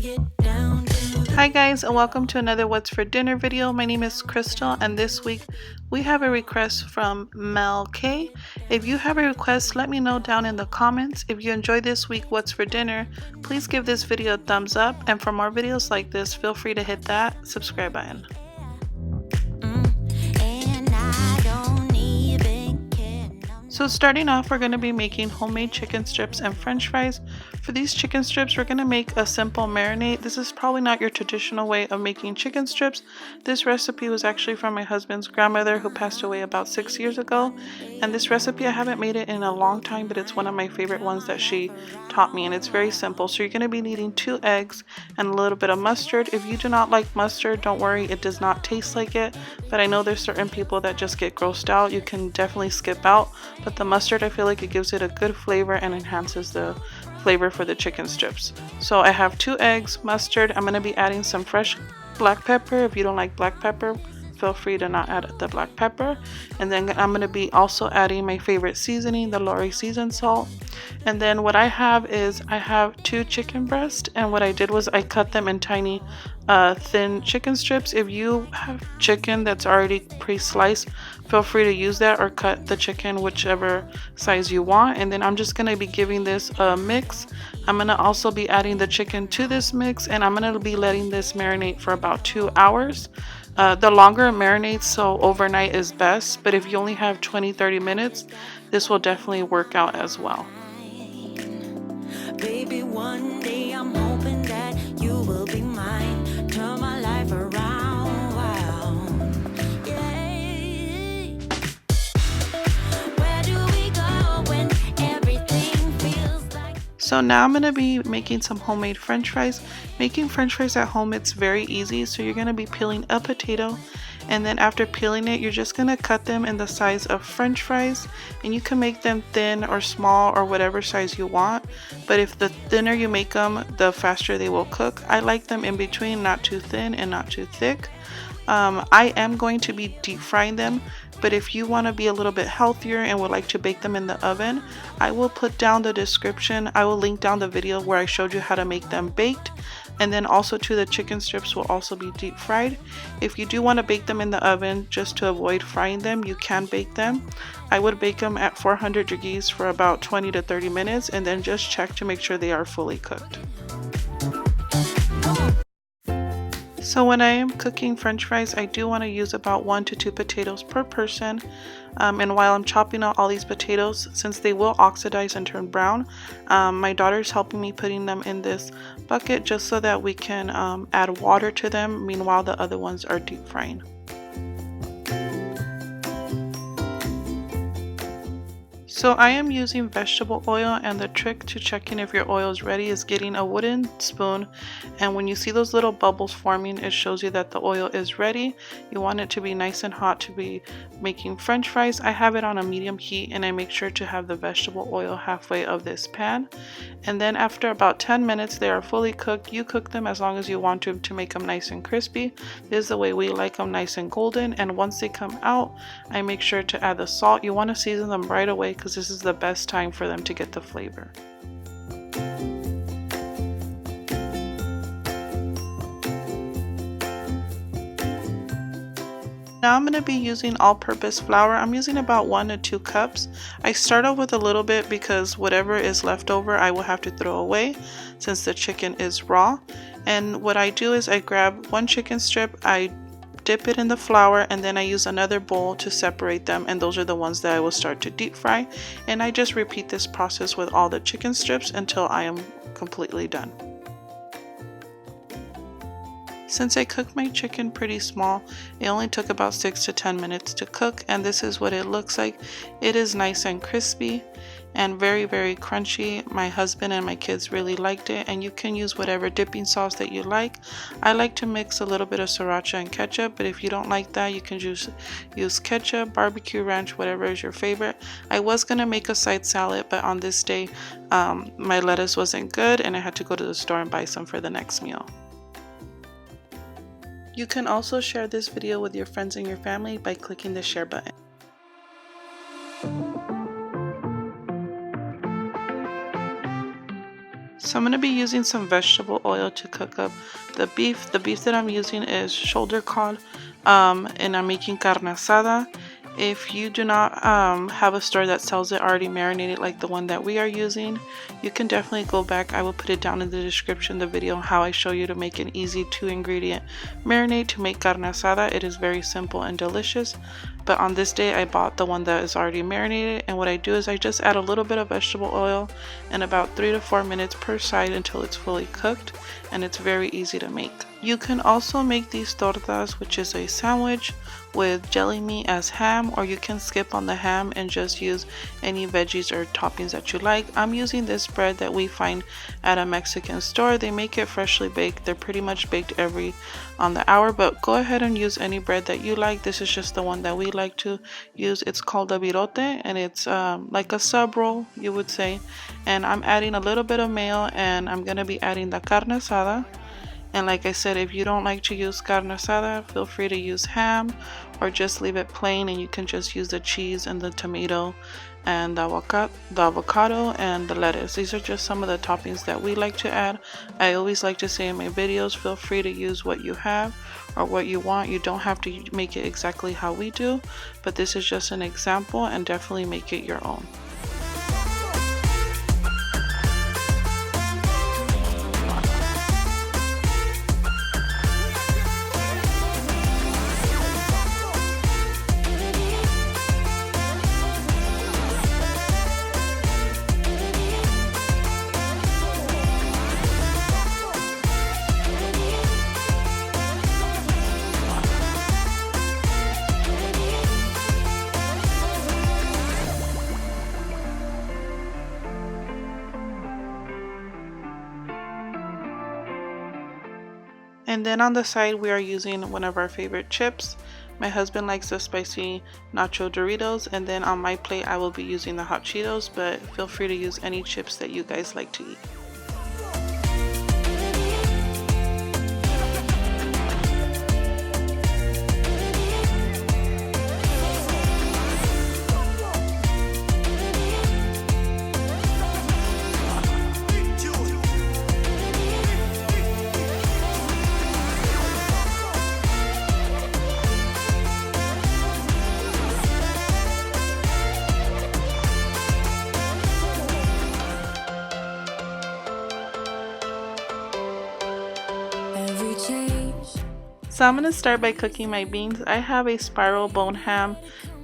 Hi guys, and welcome to another What's for Dinner video. My name is Crystal, and this week we have a request from Mel K. If you have a request, let me know down in the comments. If you enjoyed this week What's for Dinner, please give this video a thumbs up, and for more videos like this, feel free to hit that subscribe button. So starting off, we're going to be making homemade chicken strips and french fries. For these chicken strips, we're going to make a simple marinade. This is probably not your traditional way of making chicken strips. This recipe was actually from my husband's grandmother who passed away about 6 years ago. And this recipe, I haven't made it in a long time, but it's one of my favorite ones that she taught me. And it's very simple. So you're going to be needing 2 eggs and a little bit of mustard. If you do not like mustard, don't worry, it does not taste like it. But I know there's certain people that just get grossed out. You can definitely skip out. But the mustard, I feel like it gives it a good flavor and enhances the flavor for the chicken strips. So I have 2 eggs, mustard. I'm going to be adding some fresh black pepper. If you don't like black pepper, feel free to not add the black pepper. And then I'm going to be also adding my favorite seasoning, the Lawry seasoned salt. And then what I have is I have 2 chicken breasts, and what I did was I cut them in tiny thin chicken strips. If you have chicken that's already pre-sliced, feel free to use that, or cut the chicken whichever size you want. And then I'm just going to be giving this a mix. I'm going to also be adding the chicken to this mix, and I'm going to be letting this marinate for about 2 hours. The longer it marinates, so overnight is best, but if you only have 20-30 minutes, this will definitely work out as well. Baby, one day I'm hoping that you will be mine, turn my life around. Wow. Yeah. Where do we go when everything feels like... So now I'm going to be making some homemade french fries. Making french fries at home, it's very easy. So you're going to be peeling a potato, and then after peeling it, you're just going to cut them in the size of french fries, and you can make them thin or small or whatever size you want. But if the thinner you make them, the faster they will cook. I like them in between, not too thin and not too thick. I am going to be deep frying them, but if you want to be a little bit healthier and would like to bake them in the oven, I will put down the description. I will link down the video where I showed you how to make them baked, and then also to the chicken strips will also be deep fried. If you do want to bake them in the oven just to avoid frying them, you can bake them. I would bake them at 400 degrees for about 20 to 30 minutes, and then just check to make sure they are fully cooked. So when I am cooking french fries, I do want to use about 1 to 2 potatoes per person. And while I'm chopping out all these potatoes, since they will oxidize and turn brown, my daughter's helping me putting them in this bucket just so that we can add water to them. Meanwhile, the other ones are deep frying. So I am using vegetable oil, and the trick to checking if your oil is ready is getting a wooden spoon, and when you see those little bubbles forming, it shows you that the oil is ready. You want it to be nice and hot to be making french fries. I have it on a medium heat, and I make sure to have the vegetable oil halfway of this pan. And then after about 10 minutes they are fully cooked. You cook them as long as you want to make them nice and crispy. This is the way we like them, nice and golden. And once they come out, I make sure to add the salt. You want to season them right away because this is the best time for them to get the flavor. Now I'm going to be using all-purpose flour. I'm using about 1 to 2 cups. I start off with a little bit because whatever is left over I will have to throw away since the chicken is raw. And what I do is I grab 1 chicken strip, I dip it in the flour, and then I use another bowl to separate them, and those are the ones that I will start to deep fry. And I just repeat this process with all the chicken strips until I am completely done. Since I cooked my chicken pretty small, it only took about 6 to 10 minutes to cook, and this is what it looks like. It is nice and crispy and very, very crunchy. My husband and my kids really liked it, and you can use whatever dipping sauce that you like. I like to mix a little bit of sriracha and ketchup, but if you don't like that, you can just use ketchup, barbecue ranch, whatever is your favorite. I was gonna make a side salad, but on this day my lettuce wasn't good and I had to go to the store and buy some for the next meal. You can also share this video with your friends and your family by clicking the share button. So I'm going to be using some vegetable oil to cook up the beef. The beef that I'm using is shoulder cod, and I'm making carne asada. If you do not have a store that sells it already marinated like the one that we are using, you can definitely go back. I will put it down in the description, the video on how I show you to make an easy 2-ingredient marinade to make carne asada. It is very simple and delicious. But on this day I bought the one that is already marinated, and what I do is I just add a little bit of vegetable oil and about 3 to 4 minutes per side until it's fully cooked, and it's very easy to make. You can also make these tortas, which is a sandwich with jelly meat as ham, or you can skip on the ham and just use any veggies or toppings that you like. I'm using this bread that we find at a Mexican store. They make it freshly baked. They're pretty much baked every on the hour, but go ahead and use any bread that you like. This is just the one that we like to use. It's called a virote, and it's like a sub roll, you would say. And I'm adding a little bit of mayo, and I'm gonna be adding the carne asada. And like I said, if you don't like to use carne asada, feel free to use ham or just leave it plain, and you can just use the cheese and the tomato and the avocado and the lettuce. These are just some of the toppings that we like to add. I always like to say in my videos, feel free to use what you have or what you want. You don't have to make it exactly how we do, but this is just an example, and definitely make it your own. And then on the side we are using one of our favorite chips. My husband likes the spicy nacho Doritos, and then on my plate I will be using the hot Cheetos, but feel free to use any chips that you guys like to eat. So I'm going to start by cooking my beans. I have a spiral bone ham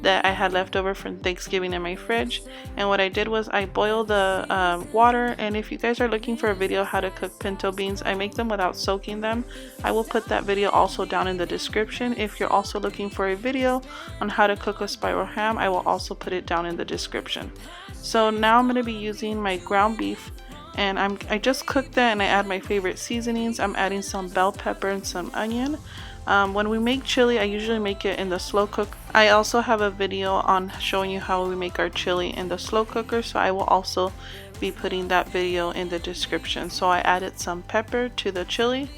that I had left over from Thanksgiving in my fridge, and what I did was I boiled the water. And if you guys are looking for a video how to cook pinto beans, I make them without soaking them. I will put that video also down in the description. If you're also looking for a video on how to cook a spiral ham, I will also put it down in the description. So now I'm going to be using my ground beef, and I just cooked that, and I add my favorite seasonings. I'm adding some bell pepper and some onion. When we make chili, I usually make it in the slow cook. I also have a video on showing you how we make our chili in the slow cooker, so I will also be putting that video in the description. So I added some pepper to the chili,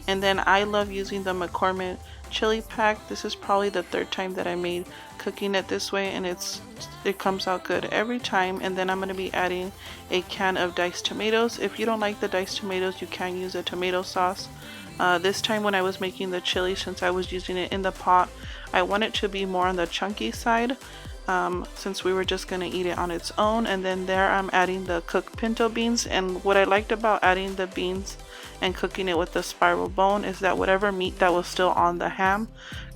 and then I love using the McCormick chili pack. This is probably the 3rd time that I made cooking it this way, and it comes out good every time. And then I'm going to be adding a can of diced tomatoes. If you don't like the diced tomatoes, you can use a tomato sauce. This time when I was making the chili, since I was using it in the pot, I want it to be more on the chunky side, since we were just going to eat it on its own. And then there I'm adding the cooked pinto beans, and what I liked about adding the beans and cooking it with the spiral bone is that whatever meat that was still on the ham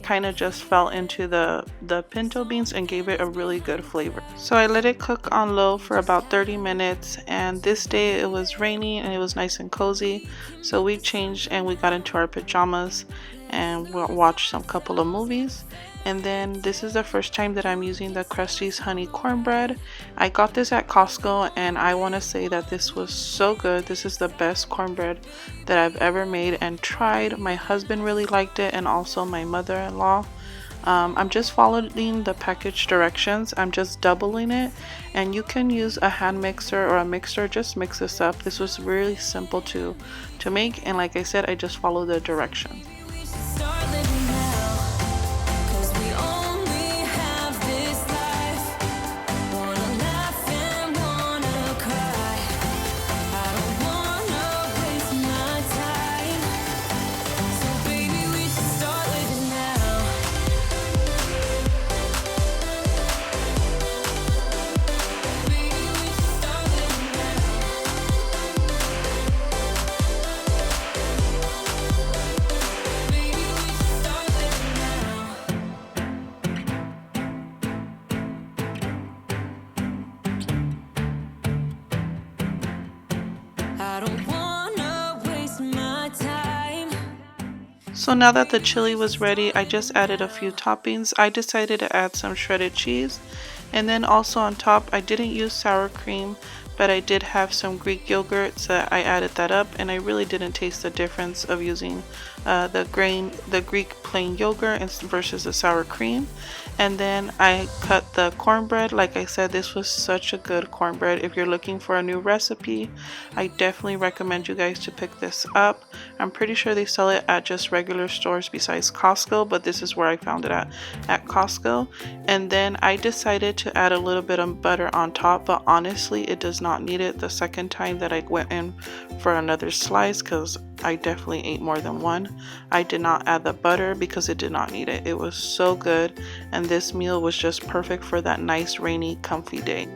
kind of just fell into the pinto beans and gave it a really good flavor. So I let it cook on low for about 30 minutes, and this day it was rainy and it was nice and cozy, so we changed and we got into our pajamas and we'll watch some couple of movies. And then this is the first time that I'm using the Krusteaz honey cornbread. I got this at Costco, and I want to say that this was so good. This is the best cornbread that I've ever made and tried. My husband really liked it, and also my mother-in-law. I'm just following the package directions. I'm just doubling it, and you can use a hand mixer or a mixer. Just mix this up. This was really simple to make, and like I said, I just follow the directions. So now that the chili was ready, I just added a few toppings. I decided to add some shredded cheese, and then also on top I didn't use sour cream, but I did have some Greek yogurt, so I added that up, and I really didn't taste the difference of using the Greek plain yogurt versus the sour cream. And then I cut the cornbread. Like I said, this was such a good cornbread. If you're looking for a new recipe, I definitely recommend you guys to pick this up. I'm pretty sure they sell it at just regular stores besides Costco, but this is where I found it at Costco. And then I decided to add a little bit of butter on top, but honestly it does not need it. The second time that I went in for another slice, because I definitely ate more than one, I did not add the butter because it did not need it. It was so good, and this meal was just perfect for that nice rainy comfy day.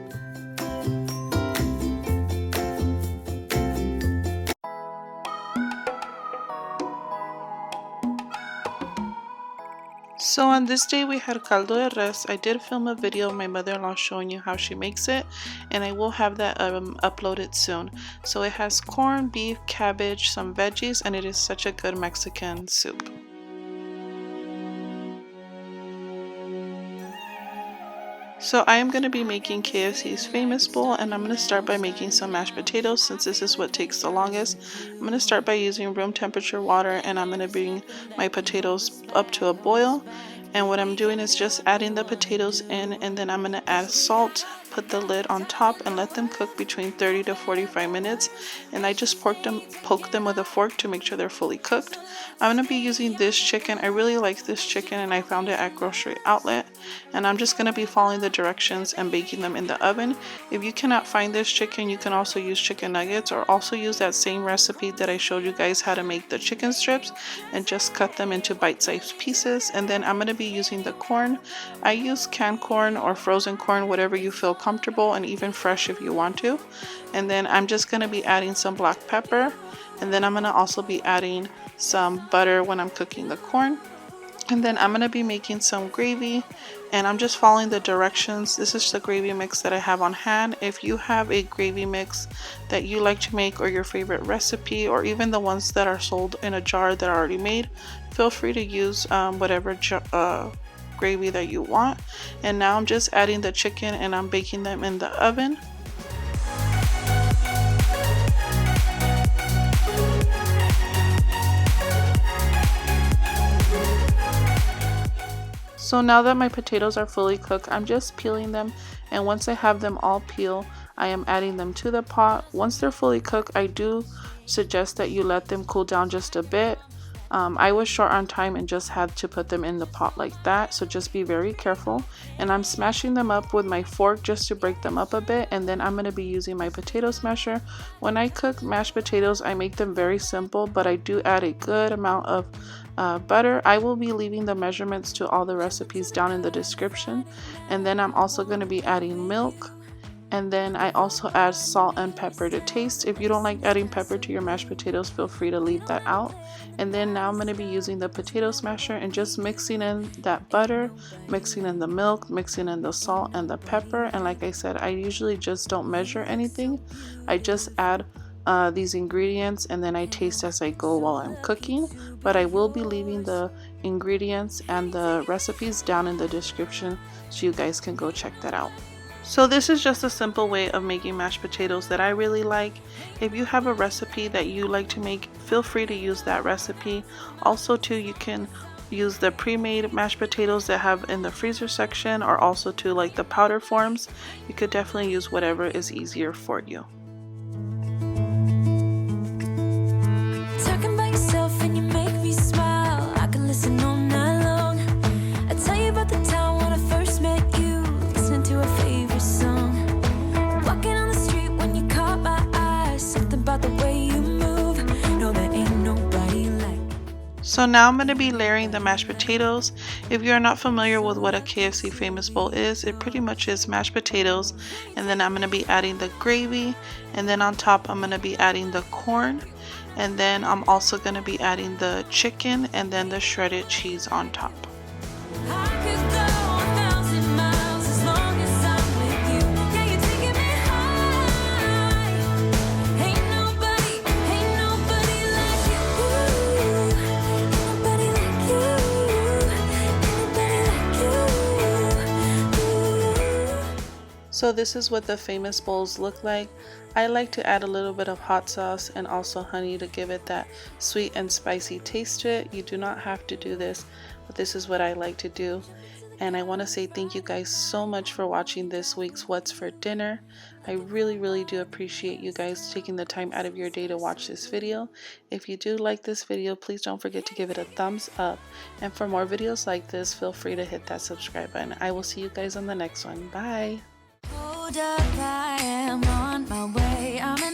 So on this day we had caldo de res. I did film a video of my mother-in-law showing you how she makes it, and I will have that uploaded soon. So it has corn, beef, cabbage, some veggies, and it is such a good Mexican soup. So I am going to be making KFC's famous bowl, and I'm going to start by making some mashed potatoes since this is what takes the longest. I'm going to start by using room temperature water, and I'm going to bring my potatoes up to a boil. And what I'm doing is just adding the potatoes in, and then I'm going to add salt, put the lid on top, and let them cook between 30 to 45 minutes. And I just poke them with a fork to make sure they're fully cooked. I'm going to be using this chicken. I really like this chicken, and I found it at grocery outlet. And I'm just going to be following the directions and baking them in the oven. If you cannot find this chicken, you can also use chicken nuggets, or also use that same recipe that I showed you guys how to make the chicken strips, and just cut them into bite-sized pieces. And then I'm going to be using the corn. I use canned corn or frozen corn, whatever you feel comfortable, and even fresh if you want to. And then I'm just going to be adding some black pepper, and then I'm going to also be adding some butter when I'm cooking the corn. And then I'm going to be making some gravy, and I'm just following the directions. This is the gravy mix that I have on hand. If you have a gravy mix that you like to make, or your favorite recipe, or even the ones that are sold in a jar that are already made, feel free to use whatever gravy that you want. And now I'm just adding the chicken, and I'm baking them in the oven. So now that my potatoes are fully cooked, I'm just peeling them, and once I have them all peeled, I am adding them to the pot. Once they're fully cooked, I do suggest that you let them cool down just a bit. I was short on time and just had to put them in the pot like that, so just be very careful. And I'm smashing them up with my fork just to break them up a bit, and then I'm going to be using my potato smasher. When I cook mashed potatoes, I make them very simple, but I do add a good amount of butter. I will be leaving the measurements to all the recipes down in the description. And then I'm also going to be adding milk, and then I also add salt and pepper to taste. If you don't like adding pepper to your mashed potatoes, feel free to leave that out. And then now I'm going to be using the potato smasher and just mixing in that butter, mixing in the milk, mixing in the salt and the pepper. And like I said, I usually just don't measure anything. I just add these ingredients, and then I taste as I go while I'm cooking. But I will be leaving the ingredients and the recipes down in the description, so you guys can go check that out. So this is just a simple way of making mashed potatoes that I really like. If you have a recipe that you like to make, feel free to use that recipe. Also too, you can use the pre-made mashed potatoes that have in the freezer section, or also too like the powder forms. You could definitely use whatever is easier for you. So now I'm going to be layering the mashed potatoes. If you're not familiar with what a KFC famous bowl is, it pretty much is mashed potatoes, and then I'm going to be adding the gravy, and then on top I'm going to be adding the corn, and then I'm also going to be adding the chicken, and then the shredded cheese on top. So this is what the famous bowls look like. I like to add a little bit of hot sauce and also honey to give it that sweet and spicy taste to it. You do not have to do this, but this is what I like to do. And I want to say thank you guys so much for watching this week's What's for Dinner. I really do appreciate you guys taking the time out of your day to watch this video. If you do like this video, please don't forget to give it a thumbs up. And for more videos like this, feel free to hit that subscribe button. I will see you guys on the next one. Bye! Hold up, I am on my way. I'm in